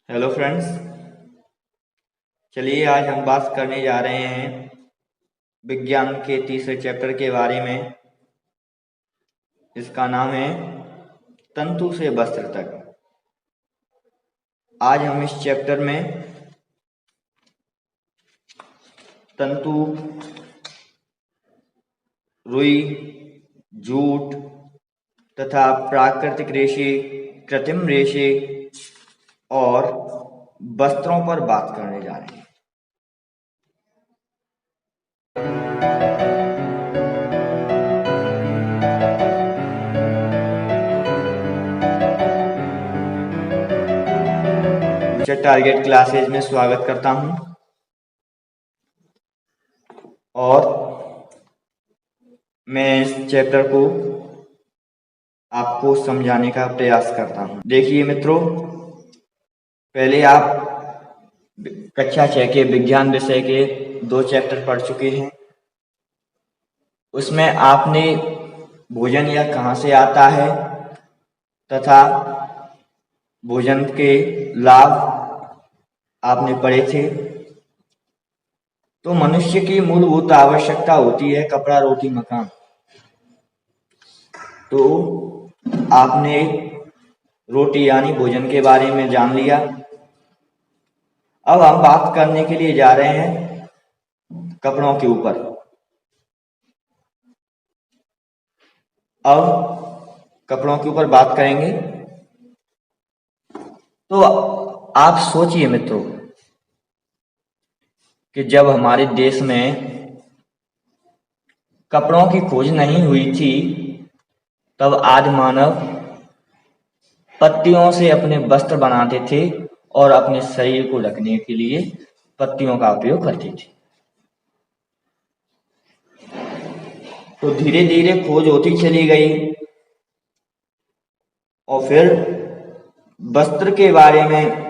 Hello friends, चलिए आज हम बात करने जा रहे हैं विज्ञान के तीसरे चैप्टर के बारे में। इसका नाम है तंतु से वस्त्र तक। आज हम इस चैप्टर में तंतु, रुई, जूट तथा प्राकृतिक रेशे, कृत्रिम रेशे और वस्त्रों पर बात करने जा रहे हैं। टारगेट क्लासेज में स्वागत करता हूं और मैं इस चैप्टर को आपको समझाने का प्रयास करता हूं। देखिए मित्रों, पहले आप कक्षा 6 के विज्ञान विषय के 2 चैप्टर पढ़ चुके हैं। उसमें आपने भोजन यह कहाँ से आता है तथा भोजन के लाभ आपने पढ़े थे। तो मनुष्य की मूलभूत आवश्यकता होती है कपड़ा, रोटी, मकान। तो आपने रोटी यानी भोजन के बारे में जान लिया। अब हम बात करने के लिए जा रहे हैं कपड़ों के ऊपर। अब कपड़ों के ऊपर बात करेंगे। तो आप सोचिए मित्रों कि जब हमारे देश में कपड़ों की खोज नहीं हुई थी, तब आदि मानव पत्तियों से अपने वस्त्र बनाते थे और अपने शरीर को ढकने के लिए पत्तियों का उपयोग करते थे। तो धीरे धीरे खोज होती चली गई और फिर वस्त्र के बारे में,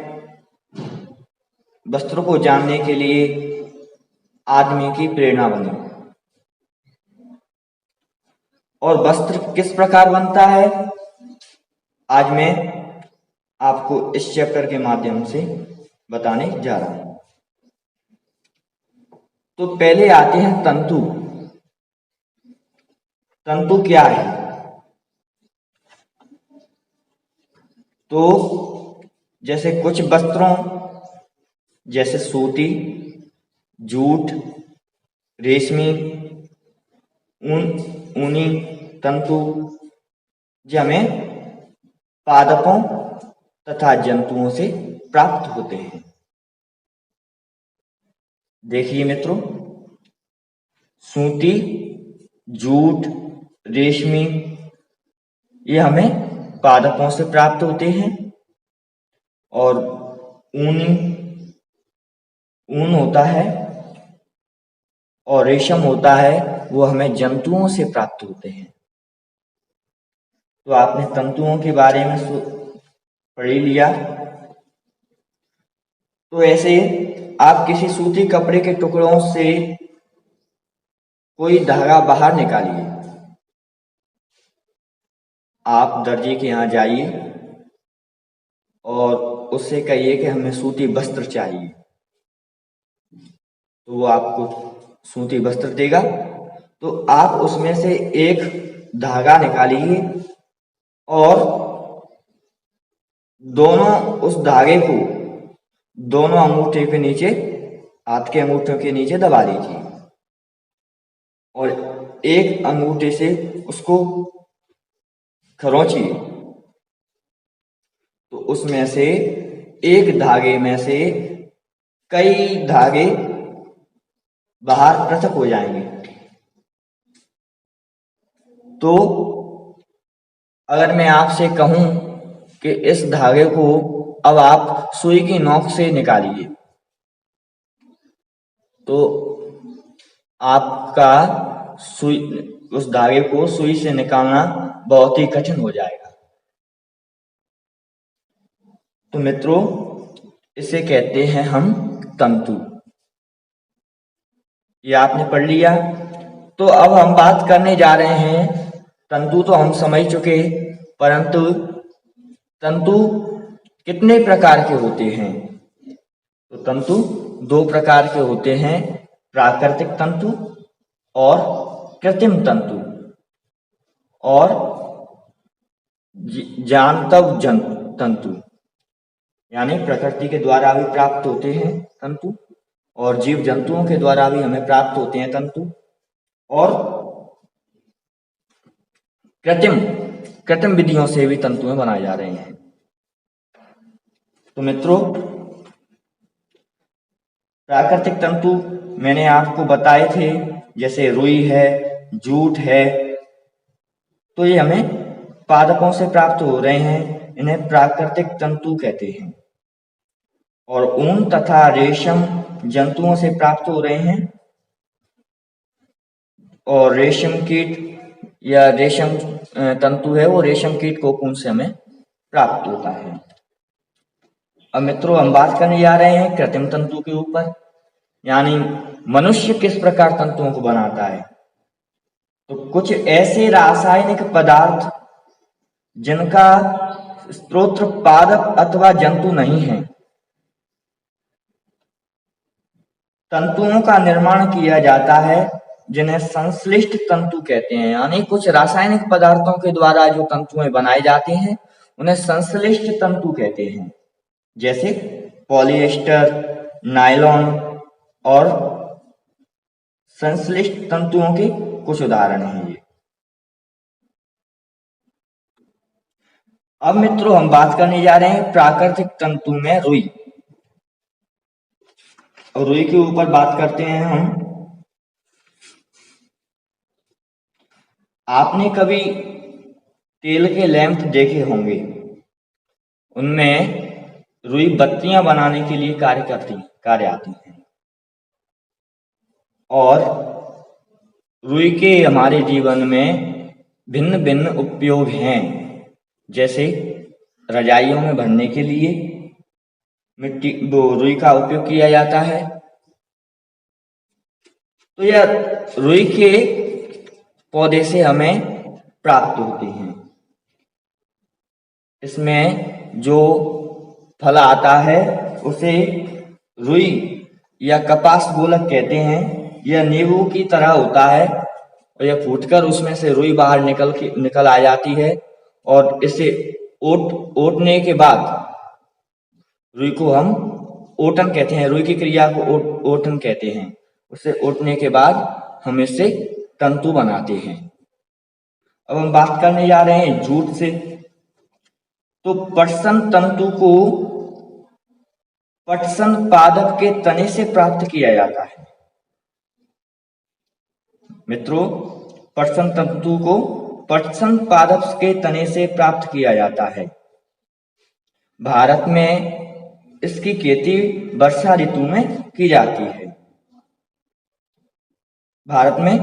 वस्त्र को जानने के लिए आदमी की प्रेरणा बनी। और वस्त्र किस प्रकार बनता है, आज मैं आपको इस चैप्टर के माध्यम से बताने जा रहा हूं। तो पहले आते हैं तंतु। तंतु क्या है? तो जैसे कुछ वस्त्रों जैसे सूती, जूट, रेशमी, ऊनी तंतु जो हमें पादपों तथा जंतुओं से प्राप्त होते हैं। देखिए मित्रों, सूती, जूट, रेशमी ये हमें पादपों से प्राप्त होते हैं और ऊन होता है और रेशम होता है, वो हमें जंतुओं से प्राप्त होते हैं। तो आपने तंतुओं के बारे में पढ़ लिया। तो ऐसे आप किसी सूती कपड़े के टुकड़ों से कोई धागा बाहर निकालिए। आप दर्जी के यहाँ जाइए और उससे कहिए कि हमें सूती वस्त्र चाहिए, तो वो आपको सूती वस्त्र देगा। तो आप उसमें से एक धागा निकालिए और दोनों उस धागे को दोनों अंगूठे के नीचे, हाथ के अंगूठों के नीचे दबा लीजिए और एक अंगूठे से उसको खरोंचिए। तो उसमें से एक धागे में से कई धागे बाहर पृथक हो जाएंगे। तो अगर मैं आपसे कहूं कि इस धागे को अब आप सुई की नोक से निकालिए, तो आपका सुई, उस धागे को सुई से निकालना बहुत ही कठिन हो जाएगा। तो मित्रों, इसे कहते हैं हम तंतु। ये आपने पढ़ लिया। तो अब हम बात करने जा रहे हैं, तंतु तो हम समझ चुके, परंतु तंतु कितने प्रकार के होते हैं? तो तंतु दो प्रकार के होते हैं, प्राकृतिक तंतु और कृत्रिम तंतु और जानतव तंतु, यानी प्रकृति के द्वारा भी प्राप्त होते हैं तंतु और जीव जंतुओं के द्वारा भी हमें प्राप्त होते हैं तंतु, और कृत्रिम विधियों से भी तंतुएं बनाए जा रहे हैं। तो मित्रों, प्राकृतिक तंतु मैंने आपको बताए थे, जैसे रुई है, जूट है, तो ये हमें पादपों से प्राप्त हो रहे हैं, इन्हें प्राकृतिक तंतु कहते हैं। और ऊन तथा रेशम जंतुओं से प्राप्त हो रहे हैं, और रेशम कीट या रेशम तंतु है वो रेशम कीट कोकून से हमें प्राप्त होता है। अब मित्रों, हम बात करने जा रहे हैं कृत्रिम तंतु के ऊपर, यानी मनुष्य किस प्रकार तंतुओं को बनाता है। तो कुछ ऐसे रासायनिक पदार्थ जिनका स्रोत पादप अथवा जंतु नहीं है, तंतुओं का निर्माण किया जाता है, जिन्हें संश्लिष्ट तंतु कहते हैं। यानी कुछ रासायनिक पदार्थों के द्वारा जो तंतुएं बनाए जाते हैं उन्हें संश्लिष्ट तंतु कहते हैं, जैसे पॉलिएस्टर, नायलॉन और संश्लिष्ट तंतुओं के कुछ उदाहरण हैं ये। अब मित्रों, हम बात करने जा रहे हैं प्राकृतिक तंतु में रुई। और रुई के ऊपर बात करते हैं हम। आपने कभी तेल के लैंप देखे होंगे, उनमें रुई बत्तियां बनाने के लिए कार्य आती हैं। और रुई के हमारे जीवन में भिन्न भिन्न उपयोग हैं, जैसे रजाइयों में भरने के लिए रुई का उपयोग किया जाता है। तो यह रुई के पौधे से हमें प्राप्त होती हैं। इसमें जो फल आता है उसे रुई या कपास गोलक कहते हैं। यह नींबू की तरह होता है और यह फूटकर उसमें से रुई बाहर निकल आ जाती है, और इसे ओटने के बाद रुई को हम ओटन कहते हैं। रुई की क्रिया को ओटन कहते हैं। उसे ओटने के बाद हम इससे तंतु बनाते हैं। अब हम बात करने जा रहे हैं जूट से। तो पटसन तंतु को पटसन पादप के तने से प्राप्त किया जाता है। मित्रों, पटसन तंतु को पटसन पादप के तने से प्राप्त किया जाता है। भारत में इसकी खेती वर्षा ऋतु में की जाती है। भारत में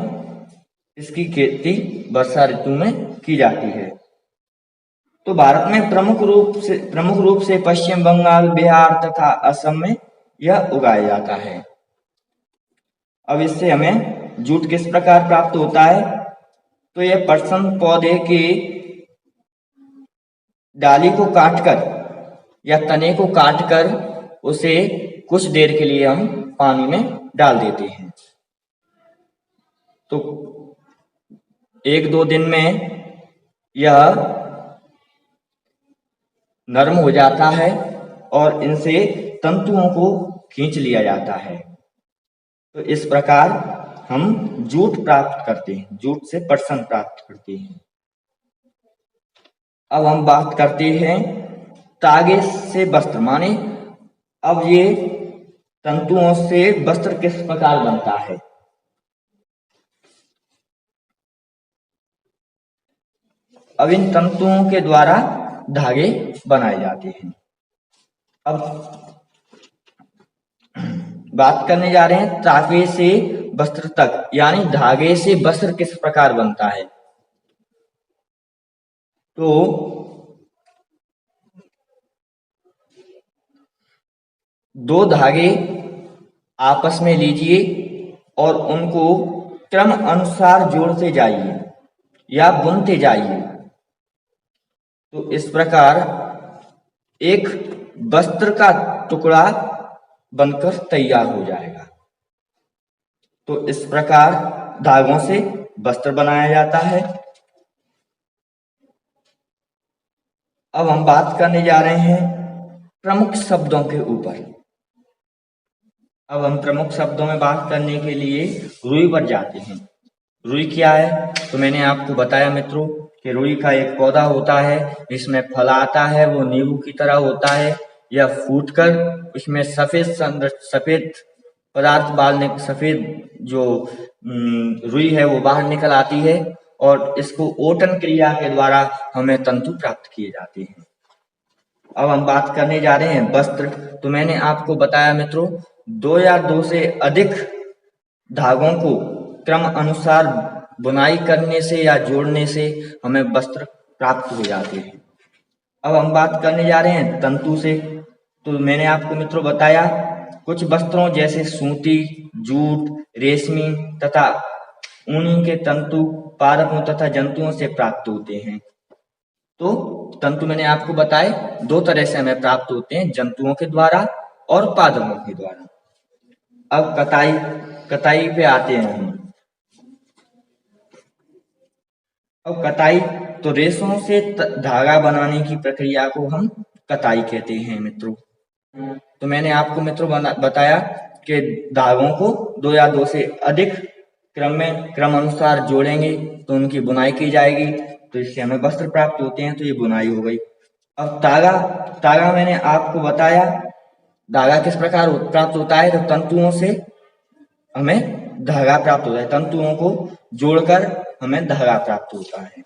इसकी खेती वर्षा ऋतु में की जाती है। तो भारत में प्रमुख रूप से पश्चिम बंगाल, बिहार तथा असम में यह उगाया जाता है। अब इससे हमें जूट किस प्रकार प्राप्त होता है? तो यह पटसन पौधे की डाली को काटकर या तने को काटकर उसे कुछ देर के लिए हम पानी में डाल देते हैं। तो 1-2 दिन में यह नरम हो जाता है और इनसे तंतुओं को खींच लिया जाता है। तो इस प्रकार हम जूट प्राप्त करते हैं, जूट से पटसन प्राप्त करते हैं। अब हम बात करते हैं तागे से वस्त्र, माने अब ये तंतुओं से वस्त्र किस प्रकार बनता है। अब इन तंतुओं के द्वारा धागे बनाए जाते हैं। अब बात करने जा रहे हैं तागे से वस्त्र तक, यानी धागे से वस्त्र किस प्रकार बनता है। तो 2 धागे आपस में लीजिए और उनको क्रम अनुसार जोड़ते जाइए या बुनते जाइए। तो इस प्रकार एक वस्त्र का टुकड़ा बनकर तैयार हो जाएगा। तो इस प्रकार धागों से वस्त्र बनाया जाता है। अब हम बात करने जा रहे हैं प्रमुख शब्दों के ऊपर। अब हम प्रमुख शब्दों में बात करने के लिए रुई पर जाते हैं। रुई क्या है? तो मैंने आपको बताया मित्रों कि रुई का एक पौधा होता है, इसमें फल आता है, वो नींबू की तरह होता है। यह फूटकर उसमें सफेद पदार्थ सफेद जो रुई है वो बाहर निकल आती है और इसको ओटन क्रिया के द्वारा हमें तंतु प्राप्त किए जाते हैं। अब हम बात करने जा रहे हैं वस्त्र। तो मैंने आपको बताया मित्रों 2 या 2 से अधिक धागों को क्रम अनुसार बुनाई करने से या जोड़ने से हमें वस्त्र प्राप्त हो जाते हैं। अब हम बात करने जा रहे हैं तंतु से। तो मैंने आपको मित्रों बताया कुछ वस्त्रों जैसे सूती, जूट, रेशमी तथा ऊनी के तंतु पादपों तथा जंतुओं से प्राप्त होते हैं। तो तंतु मैंने आपको बताए 2 तरह से हमें प्राप्त होते हैं, जंतुओं के द्वारा और पादपों के द्वारा। अब कताई पे आते हैं हम। अब कताई तो रेशों से धागा बनाने की प्रक्रिया को हम कताई कहते हैं मित्रों। तो मैंने आपको मित्रों बताया कि धागों को 2 या 2 से अधिक क्रम अनुसार जोड़ेंगे तो उनकी बुनाई की जाएगी, तो इससे हमें वस्त्र प्राप्त होते हैं। तो ये बुनाई हो गई। अब तागा मैंने आपको बताया धागा किस प्रकार प्राप्त होता है। तो तंतुओं से हमें धागा प्राप्त होता है, तंतुओं को जोड़कर हमें धागा प्राप्त होता है।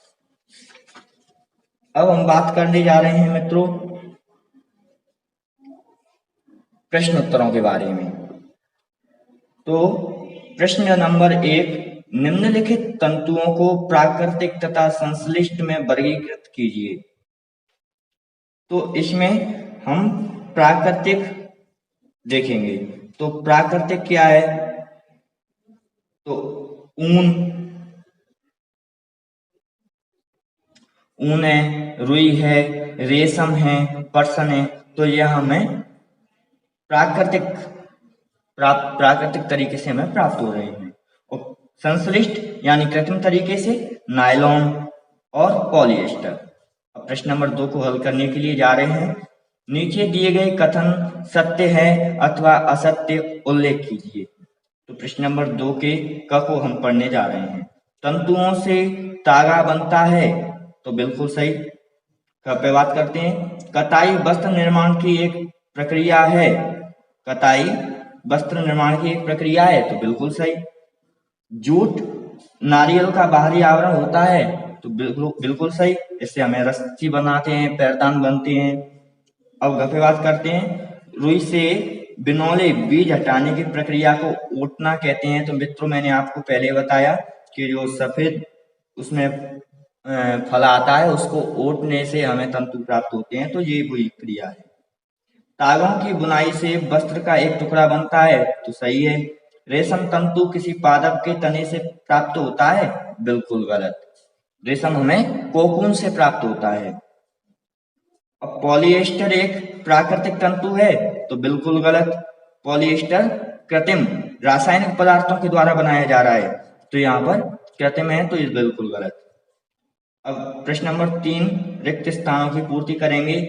अब हम बात करने जा रहे हैं मित्रों प्रश्न उत्तरों के बारे में। तो प्रश्न नंबर 1, निम्नलिखित तंतुओं को प्राकृतिक तथा संश्लिष्ट में वर्गीकृत कीजिए। तो इसमें हम प्राकृतिक देखेंगे। तो प्राकृतिक क्या है? तो ऊन है, रुई है, रेशम है, पटसन है। तो यह हमें प्राकृतिक तरीके से हमें प्राप्त हो रहे हैं। और संश्लिष्ट यानी कृत्रिम तरीके से नायलॉन और पॉलिएस्टर। अब प्रश्न नंबर 2 को हल करने के लिए जा रहे हैं। नीचे दिए गए कथन सत्य है अथवा असत्य उल्लेख कीजिए। तो प्रश्न नंबर 2 के क को हम पढ़ने जा रहे हैं। तंतुओं से तागा बनता है, तो बिल्कुल सही। क पे बात करते हैं। कताई वस्त्र निर्माण की एक प्रक्रिया है। कताई वस्त्र निर्माण की एक प्रक्रिया है, तो बिल्कुल सही। जूट नारियल का बाहरी आवरण होता है, तो बिल्कुल सही। इससे हमें रस्सी बनाते हैं, पैरदान बनते हैं। अब गफे बात करते हैं। रुई से बिनौले बीज हटाने की प्रक्रिया को ओटना कहते हैं। तो मित्रों मैंने आपको पहले बताया कि जो सफेद उसमें फल आता है उसको ओटने से हमें तंतु प्राप्त होते हैं। तो ये वही क्रिया है। तागों की बुनाई से वस्त्र का एक टुकड़ा बनता है, तो सही है। रेशम तंतु किसी पादप के तने से प्राप्त होता है, बिल्कुल गलत। रेशम हमें कोकून से प्राप्त होता है। अब पॉलिएस्टर एक प्राकृतिक तंतु है, तो बिल्कुल गलत। पॉलिएस्टर कृत्रिम रासायनिक पदार्थों के द्वारा बनाया जा रहा है, तो यहाँ पर कृत्रिम है, तो ये बिल्कुल गलत। अब प्रश्न नंबर 3, रिक्त स्थानों की पूर्ति करेंगे।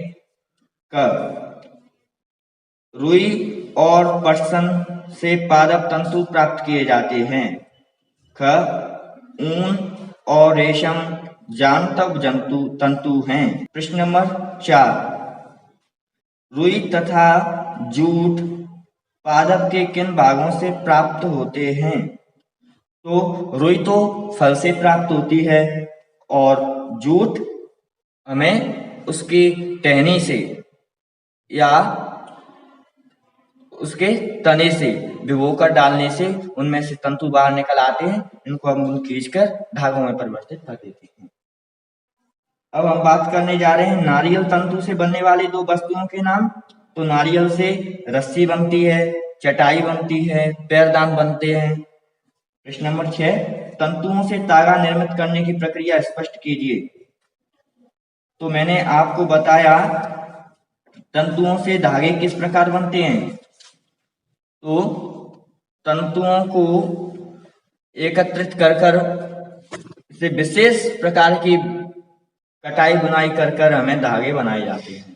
क रुई और पटसन से पादप तंतु प्राप्त किए जाते हैं। ख ऊन और रेशम जांतव तंतु हैं। प्रश्न नंबर 4, रुई तथा जूट पादप के किन भागों से प्राप्त होते हैं? तो रुई तो फल से प्राप्त होती है और जूट हमें उसकी टहनी से या उसके तने से भिगोकर डालने से उनमें से तंतु बाहर निकल आते हैं। इनको हम खींचकर धागों में परिवर्तित कर देते हैं। अब हम बात करने जा रहे हैं नारियल तंतु से बनने वाले 2 वस्तुओं के नाम। तो नारियल से रस्सी बनती है, चटाई बनती है, पैरदान बनते हैं। प्रश्न नंबर 6, तंतुओं से तागा निर्मित करने की प्रक्रिया स्पष्ट कीजिए। तो मैंने आपको बताया तंतुओं से धागे किस प्रकार बनते हैं? तो तंतुओं को एकत्रित कर कर इसे विशेष प्रकार की कटाई बुनाई कर कर हमें धागे बनाए जाते हैं।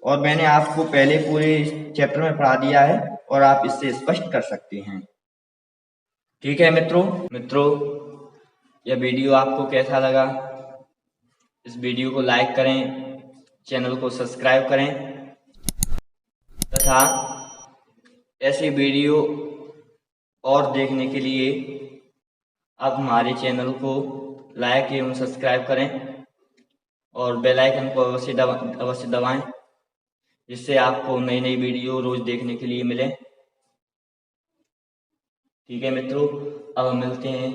और मैंने आपको पहले पूरे चैप्टर में पढ़ा दिया है और आप इससे स्पष्ट कर सकते हैं। ठीक है मित्रों, यह वीडियो आपको कैसा लगा? इस वीडियो को लाइक करें, चैनल को सब्सक्राइब करें तथा ऐसे वीडियो और देखने के लिए आप हमारे चैनल को लाइक एवं सब्सक्राइब करें और बेल आइकन को अवश्य दबाएं, जिससे आपको नई नई वीडियो रोज देखने के लिए मिले। ठीक है मित्रों, अब हम मिलते हैं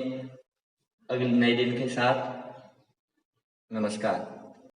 अगले नए दिन के साथ। नमस्कार।